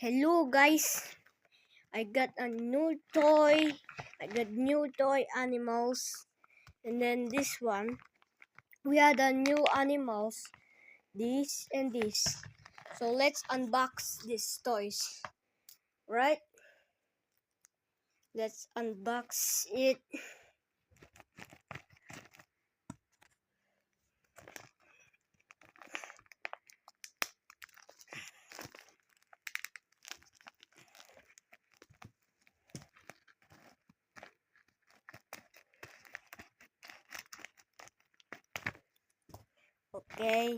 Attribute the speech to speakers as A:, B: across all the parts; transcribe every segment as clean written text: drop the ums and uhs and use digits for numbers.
A: Hello guys, I got a new toy. I got new toy animals, and then this one we had a new animals, this and this. So let's unbox these toys, right? Let's unbox it. Okay,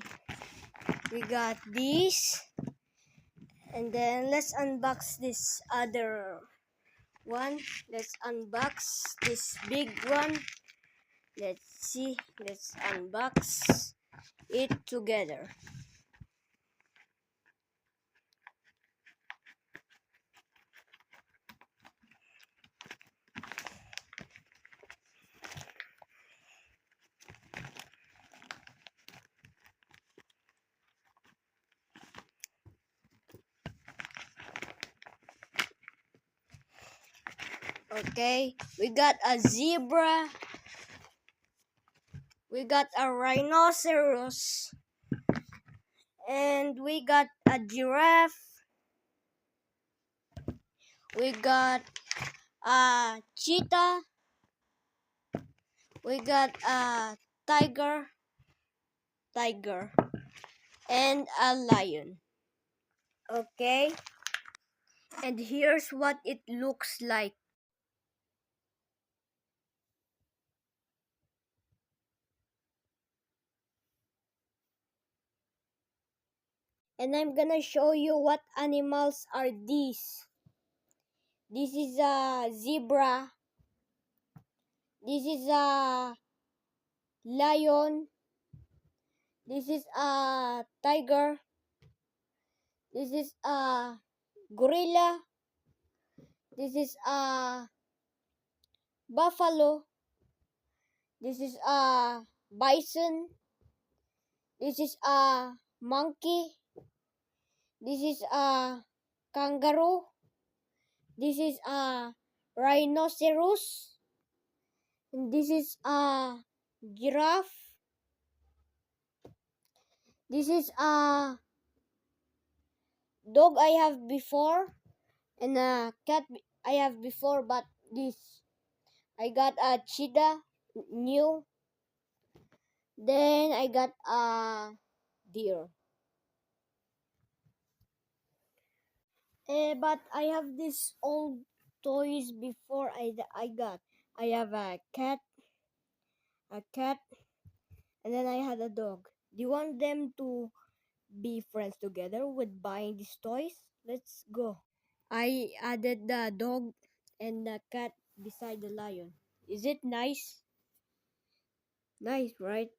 A: we got this, and then let's unbox this other one. Let's unbox this big one. Let's see. Let's unbox it together. Okay, we got a zebra, we got a rhinoceros, and we got a giraffe, we got a cheetah, we got a tiger, and a lion. Okay, and here's what it looks like. And I'm gonna show you what animals are these. This is a zebra. This is a lion. This is a tiger. This is a gorilla. This is a buffalo. This is a bison. This is a monkey. This is a kangaroo. This is a rhinoceros. And this is a giraffe. This is a dog I have before, and a cat I have before, but this I got a cheetah new. Then I got a deer. But I have this old toys before I got. I have a cat, and then I had a dog. Do you want them to be friends together with buying these toys? Let's go. I added the dog and the cat beside the lion. Is it nice? Nice, right?